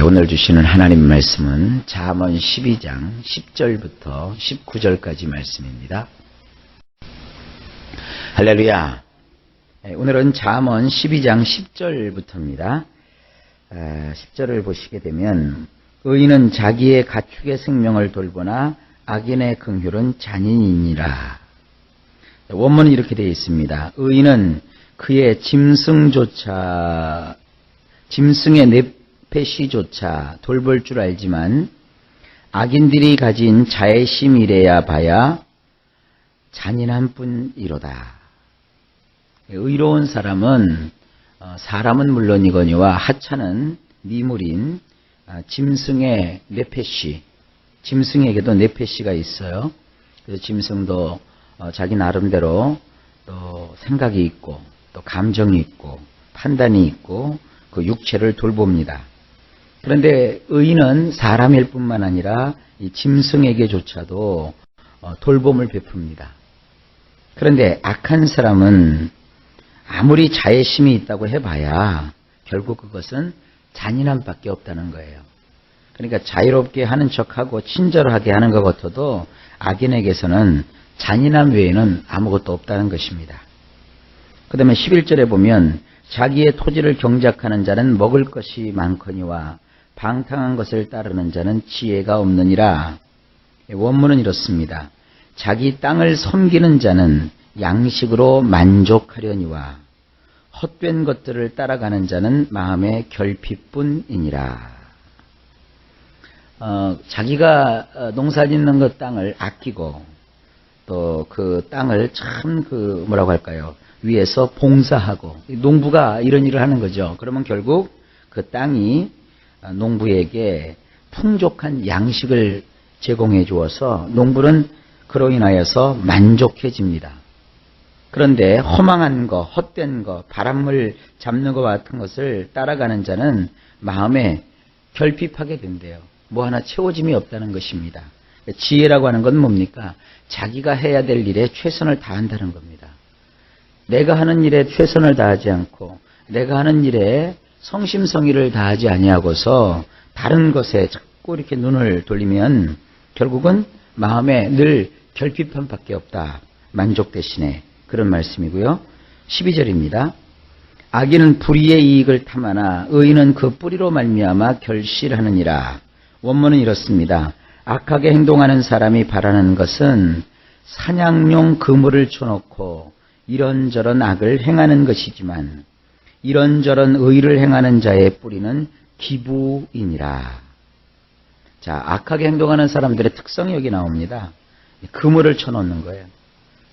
오늘 주시는 하나님 말씀은 잠언 12장 10절부터 19절까지 말씀입니다. 할렐루야. 오늘은 잠언 12장 10절부터입니다. 10절을 보시게 되면 의인은 자기의 가축의 생명을 돌보나 악인의 긍휼은 잔인이니라. 원문은 이렇게 되어 있습니다. 의인은 그의 짐승의 뇌패시조차 돌볼 줄 알지만 악인들이 가진 자애심이래야 봐야 잔인한 뿐이로다. 의로운 사람은 물론이거니와 하찮은 미물인 짐승의 뇌패시, 짐승에게도 뇌패시가 있어요. 그래서 짐승도 자기 나름대로 또 생각이 있고 또 감정이 있고 판단이 있고 그 육체를 돌봅니다. 그런데 의인은 사람일 뿐만 아니라 이 짐승에게조차도 돌봄을 베풉니다. 그런데 악한 사람은 아무리 자애심이 있다고 해봐야 결국 그것은 잔인함밖에 없다는 거예요. 그러니까 자유롭게 하는 척하고 친절하게 하는 것 같아도 악인에게서는 잔인함 외에는 아무것도 없다는 것입니다. 그 다음에 11절에 보면 자기의 토지를 경작하는 자는 먹을 것이 많거니와 방탕한 것을 따르는 자는 지혜가 없느니라. 원문은 이렇습니다. 자기 땅을 섬기는 자는 양식으로 만족하려니와 헛된 것들을 따라가는 자는 마음의 결핍뿐이니라. 자기가 농사짓는 그 땅을 아끼고 또 그 땅을 참 위에서 봉사하고 농부가 이런 일을 하는 거죠. 그러면 결국 그 땅이 농부에게 풍족한 양식을 제공해 주어서 농부는 그로 인하여서 만족해집니다. 그런데 허망한 거, 헛된 거, 바람을 잡는 것 같은 것을 따라가는 자는 마음에 결핍하게 된대요. 뭐 하나 채워짐이 없다는 것입니다. 지혜라고 하는 건 뭡니까? 자기가 해야 될 일에 최선을 다한다는 겁니다. 내가 하는 일에 최선을 다하지 않고 내가 하는 일에 성심성의를 다하지 아니하고서 다른 것에 자꾸 이렇게 눈을 돌리면 결국은 마음에 늘 결핍함밖에 없다. 만족 대신에 그런 말씀이고요. 12절입니다. 악인은 불의의 이익을 탐하나 의인은 그 뿌리로 말미암아 결실하느니라. 원문은 이렇습니다. 악하게 행동하는 사람이 바라는 것은 사냥용 그물을 쳐놓고 이런저런 악을 행하는 것이지만 이런저런 의를 행하는 자의 뿌리는 기부이니라. 자, 악하게 행동하는 사람들의 특성이 여기 나옵니다. 그물을 쳐놓는 거예요.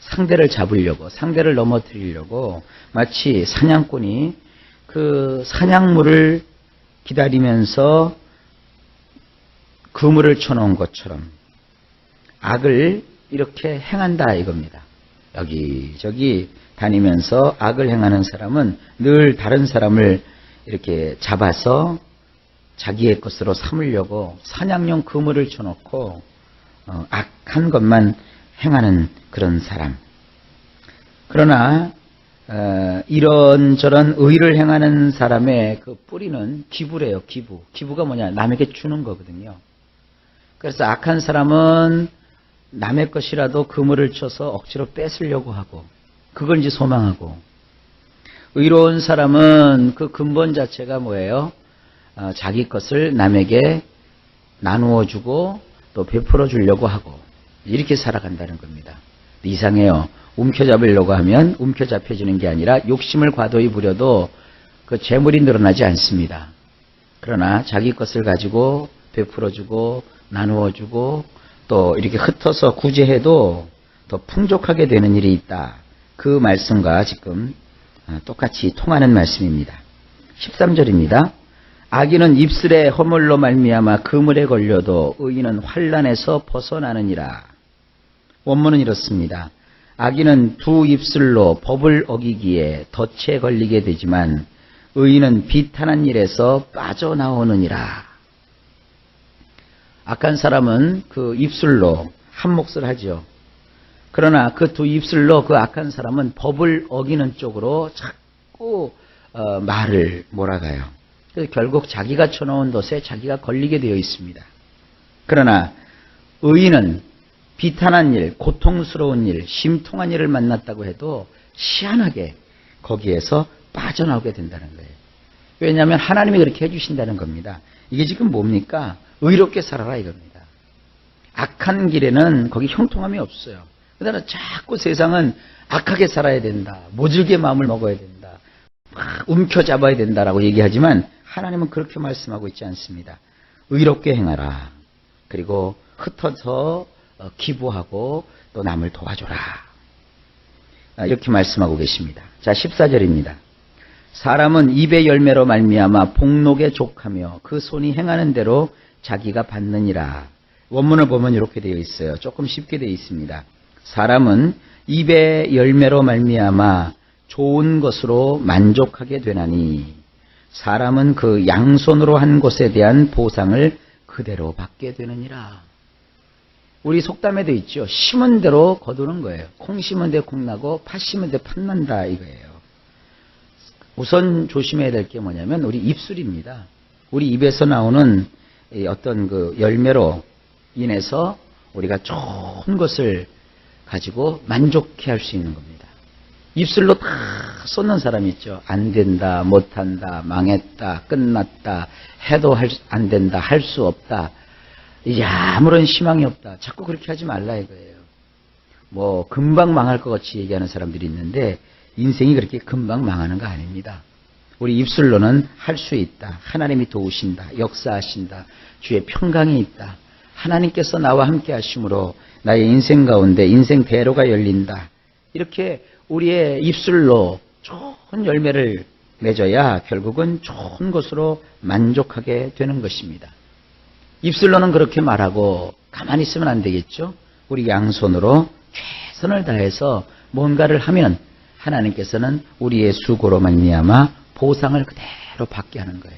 상대를 잡으려고, 상대를 넘어뜨리려고 마치 사냥꾼이 그 사냥물을 기다리면서 그물을 쳐놓은 것처럼 악을 이렇게 행한다 이겁니다. 여기저기 다니면서 악을 행하는 사람은 늘 다른 사람을 이렇게 잡아서 자기의 것으로 삼으려고 사냥용 그물을 쳐놓고 악한 것만 행하는 그런 사람. 그러나 이런저런 의를 행하는 사람의 그 뿌리는 기부래요. 기부. 기부가 뭐냐? 남에게 주는 거거든요. 그래서 악한 사람은 남의 것이라도 그물을 쳐서 억지로 뺏으려고 하고 그걸 이제 소망하고, 의로운 사람은 그 근본 자체가 뭐예요? 자기 것을 남에게 나누어 주고 또 베풀어 주려고 하고 이렇게 살아간다는 겁니다. 이상해요. 움켜잡으려고 하면 움켜잡혀지는 게 아니라 욕심을 과도히 부려도 그 재물이 늘어나지 않습니다. 그러나 자기 것을 가지고 베풀어 주고 나누어 주고 또 이렇게 흩어서 구제해도 더 풍족하게 되는 일이 있다. 그 말씀과 지금 똑같이 통하는 말씀입니다. 13절입니다. 악인은 입술의 허물로 말미암아 그물에 걸려도 의인은 환난에서 벗어나느니라. 원문은 이렇습니다. 악인은 두 입술로 법을 어기기에 덫에 걸리게 되지만 의인은 비탄한 일에서 빠져나오느니라. 악한 사람은 그 입술로 한 몫을 하죠. 그러나 그 두 입술로 그 악한 사람은 법을 어기는 쪽으로 자꾸 말을 몰아가요. 그래서 결국 자기가 쳐놓은 덫에 자기가 걸리게 되어 있습니다. 그러나 의인은 비탄한 일, 고통스러운 일, 심통한 일을 만났다고 해도 희한하게 거기에서 빠져나오게 된다는 거예요. 왜냐하면 하나님이 그렇게 해주신다는 겁니다. 이게 지금 뭡니까? 의롭게 살아라 이겁니다. 악한 길에는 거기 형통함이 없어요. 그러나 자꾸 세상은 악하게 살아야 된다. 모질게 마음을 먹어야 된다. 막 움켜잡아야 된다라고 얘기하지만 하나님은 그렇게 말씀하고 있지 않습니다. 의롭게 행하라. 그리고 흩어서 기부하고 또 남을 도와줘라. 이렇게 말씀하고 계십니다. 자, 14절입니다. 사람은 입의 열매로 말미암아 복록에 족하며 그 손이 행하는 대로 자기가 받느니라. 원문을 보면 이렇게 되어 있어요. 조금 쉽게 되어 있습니다. 사람은 입의 열매로 말미암아 좋은 것으로 만족하게 되나니 사람은 그 양손으로 한 것에 대한 보상을 그대로 받게 되느니라. 우리 속담에도 있죠. 심은 대로 거두는 거예요. 콩 심은 데 콩 나고 팥 심은 데 팥 난다 이거예요. 우선 조심해야 될 게 뭐냐면 우리 입술입니다. 우리 입에서 나오는 어떤 그 열매로 인해서 우리가 좋은 것을 가지고 만족해 할 수 있는 겁니다. 입술로 다 쏟는 사람이 있죠. 안 된다, 못한다, 망했다, 끝났다, 해도 안 된다, 할 수 없다. 이제 아무런 희망이 없다. 자꾸 그렇게 하지 말라 이거예요. 뭐 금방 망할 것 같이 얘기하는 사람들이 있는데 인생이 그렇게 금방 망하는 거 아닙니다. 우리 입술로는 할 수 있다. 하나님이 도우신다. 역사하신다. 주의 평강이 있다. 하나님께서 나와 함께 하심으로 나의 인생 가운데 인생 대로가 열린다. 이렇게 우리의 입술로 좋은 열매를 맺어야 결국은 좋은 것으로 만족하게 되는 것입니다. 입술로는 그렇게 말하고 가만히 있으면 안 되겠죠. 우리 양손으로 최선을 다해서 뭔가를 하면 하나님께서는 우리의 수고로 말미암아 보상을 그대로 받게 하는 거예요.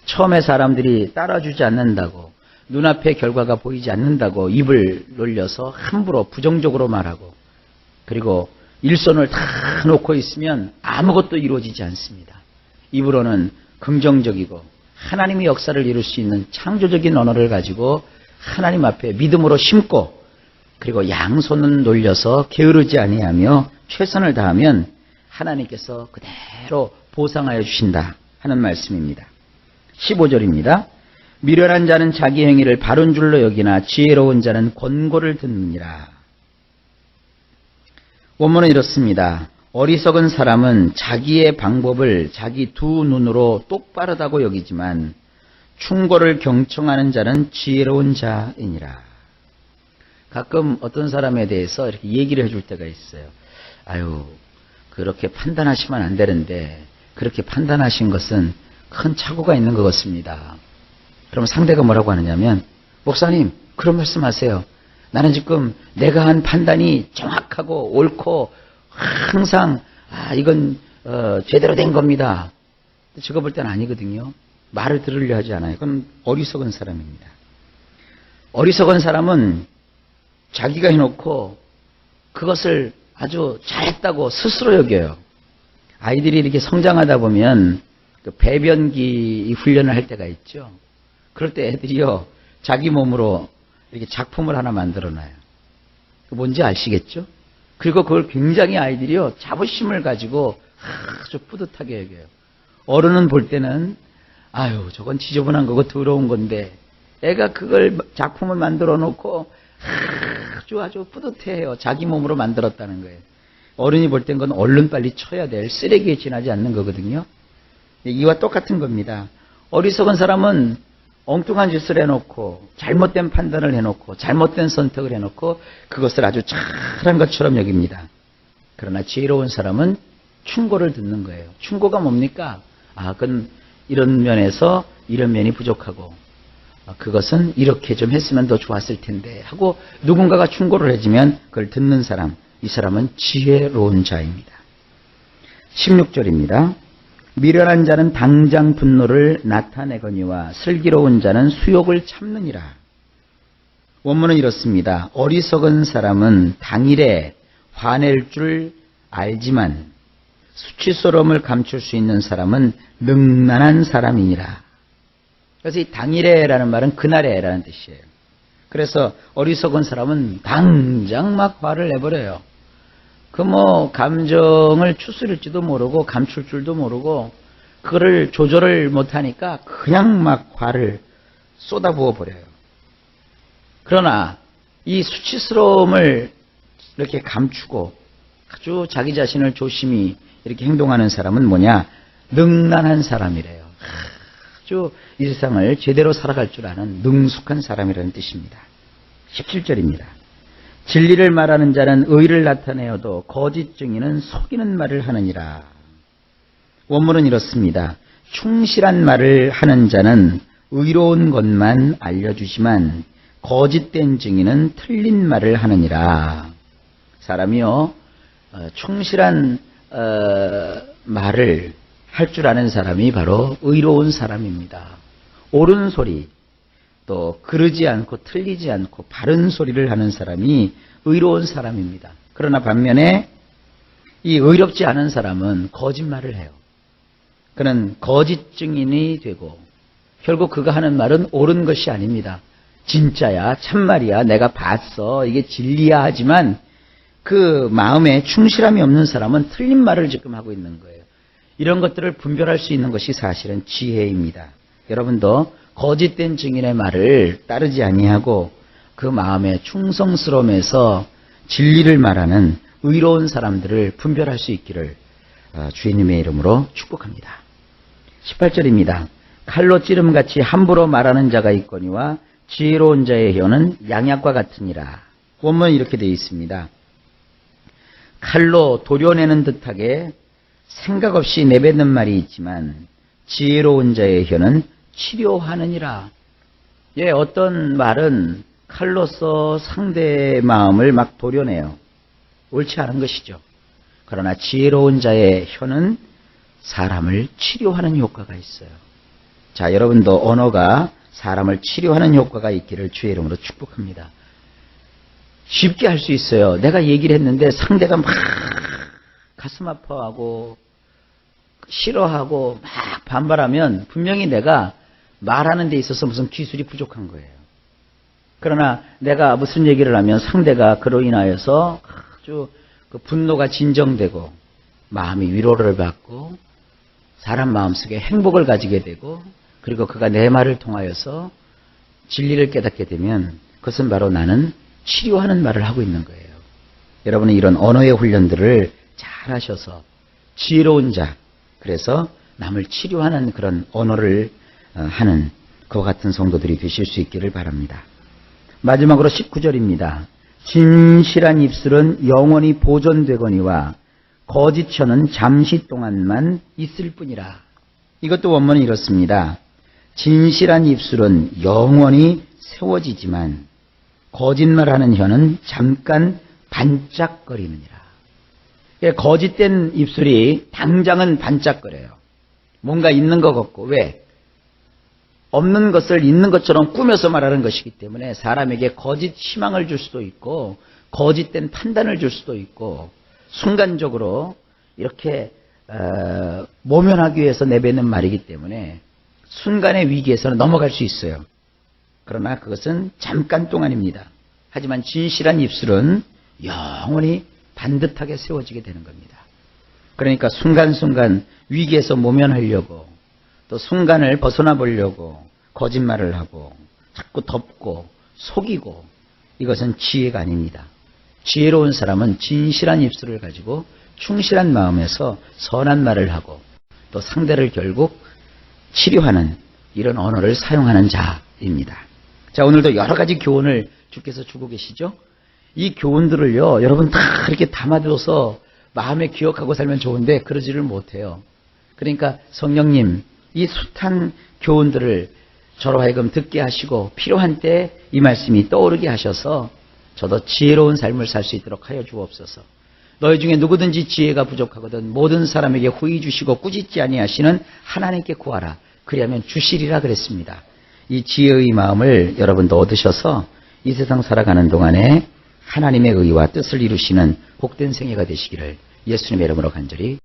처음에 사람들이 따라주지 않는다고 눈앞에 결과가 보이지 않는다고 입을 놀려서 함부로 부정적으로 말하고 그리고 일손을 다 놓고 있으면 아무것도 이루어지지 않습니다. 입으로는 긍정적이고 하나님의 역사를 이룰 수 있는 창조적인 언어를 가지고 하나님 앞에 믿음으로 심고 그리고 양손은 놀려서 게으르지 아니하며 최선을 다하면 하나님께서 그대로 보상하여 주신다 하는 말씀입니다. 15절입니다. 미련한 자는 자기 행위를 바른 줄로 여기나 지혜로운 자는 권고를 듣느니라. 원문은 이렇습니다. 어리석은 사람은 자기의 방법을 자기 두 눈으로 똑바르다고 여기지만 충고를 경청하는 자는 지혜로운 자이니라. 가끔 어떤 사람에 대해서 이렇게 얘기를 해줄 때가 있어요. 아유, 그렇게 판단하시면 안 되는데 그렇게 판단하신 것은 큰 착오가 있는 것 같습니다. 그럼 상대가 뭐라고 하느냐면 목사님 그런 말씀하세요. 나는 지금 내가 한 판단이 정확하고 옳고 항상 이건 제대로 된 겁니다. 제가 볼 때는 아니거든요. 말을 들으려 하지 않아요. 그건 어리석은 사람입니다. 어리석은 사람은 자기가 해놓고 그것을 아주 잘했다고 스스로 여겨요. 아이들이 이렇게 성장하다 보면 그 배변기 훈련을 할 때가 있죠. 그럴 때 애들이요 자기 몸으로 이렇게 작품을 하나 만들어놔요. 뭔지 아시겠죠? 그리고 그걸 굉장히 아이들이요 자부심을 가지고 아주 뿌듯하게 여겨요. 어른은 볼 때는 아유 저건 지저분한 거고 더러운 건데 애가 그걸 작품을 만들어 놓고 아주 뿌듯해해요. 자기 몸으로 만들었다는 거예요. 어른이 볼 땐 건 얼른 빨리 쳐야 될 쓰레기에 지나지 않는 거거든요. 이와 똑같은 겁니다. 어리석은 사람은 엉뚱한 짓을 해놓고 잘못된 판단을 해놓고 잘못된 선택을 해놓고 그것을 아주 잘한 것처럼 여깁니다. 그러나 지혜로운 사람은 충고를 듣는 거예요. 충고가 뭡니까? 그건 이런 면에서 이런 면이 부족하고 그것은 이렇게 좀 했으면 더 좋았을 텐데 하고 누군가가 충고를 해주면 그걸 듣는 사람, 이 사람은 지혜로운 자입니다. 16절입니다. 미련한 자는 당장 분노를 나타내거니와 슬기로운 자는 수욕을 참느니라. 원문은 이렇습니다. 어리석은 사람은 당일에 화낼 줄 알지만 수치스러움을 감출 수 있는 사람은 능란한 사람이니라. 그래서 이 당일에라는 말은 그날에라는 뜻이에요. 그래서 어리석은 사람은 당장 막 화를 내버려요. 그 감정을 추스릴지도 모르고 감출 줄도 모르고 그거를 조절을 못하니까 그냥 막 화를 쏟아부어 버려요. 그러나 이 수치스러움을 이렇게 감추고 아주 자기 자신을 조심히 이렇게 행동하는 사람은 뭐냐? 능란한 사람이래요. 아주 이 세상을 제대로 살아갈 줄 아는 능숙한 사람이라는 뜻입니다. 17절입니다. 진리를 말하는 자는 의를 나타내어도 거짓 증인은 속이는 말을 하느니라. 원문은 이렇습니다. 충실한 말을 하는 자는 의로운 것만 알려주지만 거짓된 증인은 틀린 말을 하느니라. 사람이요, 충실한 말을 할 줄 아는 사람이 바로 의로운 사람입니다. 옳은 소리, 또 그르지 않고 틀리지 않고 바른 소리를 하는 사람이 의로운 사람입니다. 그러나 반면에 이 의롭지 않은 사람은 거짓말을 해요. 그는 거짓 증인이 되고 결국 그가 하는 말은 옳은 것이 아닙니다. 진짜야, 참말이야, 내가 봤어, 이게 진리야 하지만 그 마음에 충실함이 없는 사람은 틀린 말을 지금 하고 있는 거예요. 이런 것들을 분별할 수 있는 것이 사실은 지혜입니다. 여러분도 거짓된 증인의 말을 따르지 아니하고 그 마음의 충성스러움에서 진리를 말하는 의로운 사람들을 분별할 수 있기를 주님의 이름으로 축복합니다. 18절입니다. 칼로 찌름같이 함부로 말하는 자가 있거니와 지혜로운 자의 혀는 양약과 같으니라. 원문은 이렇게 되어 있습니다. 칼로 도려내는 듯하게 생각 없이 내뱉는 말이 있지만 지혜로운 자의 혀는 치료하느니라. 예, 어떤 말은 칼로서 상대의 마음을 막 도려내요. 옳지 않은 것이죠. 그러나 지혜로운 자의 혀는 사람을 치료하는 효과가 있어요. 자, 여러분도 언어가 사람을 치료하는 효과가 있기를 주의 이름으로 축복합니다. 쉽게 할 수 있어요. 내가 얘기를 했는데 상대가 막 가슴 아파하고 싫어하고 막 반발하면 분명히 내가 말하는 데 있어서 무슨 기술이 부족한 거예요. 그러나 내가 무슨 얘기를 하면 상대가 그로 인하여서 아주 그 분노가 진정되고 마음이 위로를 받고 사람 마음속에 행복을 가지게 되고 그리고 그가 내 말을 통하여서 진리를 깨닫게 되면 그것은 바로 나는 치료하는 말을 하고 있는 거예요. 여러분은 이런 언어의 훈련들을 잘 하셔서 지혜로운 자, 그래서 남을 치료하는 그런 언어를 하는 그와 같은 성도들이 되실 수 있기를 바랍니다. 마지막으로 19절입니다. 진실한 입술은 영원히 보존되거니와 거짓 혀는 잠시 동안만 있을 뿐이라. 이것도 원문은 이렇습니다. 진실한 입술은 영원히 세워지지만 거짓말하는 혀는 잠깐 반짝거리느니라. 거짓된 입술이 당장은 반짝거려요. 뭔가 있는 것 같고. 왜? 없는 것을 있는 것처럼 꾸며서 말하는 것이기 때문에 사람에게 거짓 희망을 줄 수도 있고 거짓된 판단을 줄 수도 있고 순간적으로 이렇게 모면하기 위해서 내뱉는 말이기 때문에 순간의 위기에서는 넘어갈 수 있어요. 그러나 그것은 잠깐 동안입니다. 하지만 진실한 입술은 영원히 반듯하게 세워지게 되는 겁니다. 그러니까 순간순간 위기에서 모면하려고 또 순간을 벗어나 보려고 거짓말을 하고 자꾸 덮고 속이고 이것은 지혜가 아닙니다. 지혜로운 사람은 진실한 입술을 가지고 충실한 마음에서 선한 말을 하고 또 상대를 결국 치료하는 이런 언어를 사용하는 자입니다. 자, 오늘도 여러 가지 교훈을 주께서 주고 계시죠? 이 교훈들을요, 여러분 다 이렇게 담아둬서 마음에 기억하고 살면 좋은데 그러지를 못해요. 그러니까 성령님, 이 숱한 교훈들을 저로 하여금 듣게 하시고 필요한 때 이 말씀이 떠오르게 하셔서 저도 지혜로운 삶을 살 수 있도록 하여 주옵소서. 너희 중에 누구든지 지혜가 부족하거든 모든 사람에게 후히 주시고 꾸짖지 아니하시는 하나님께 구하라. 그리하면 주시리라 그랬습니다. 이 지혜의 마음을 여러분도 얻으셔서 이 세상 살아가는 동안에 하나님의 의와 뜻을 이루시는 복된 생애가 되시기를 예수님의 이름으로 간절히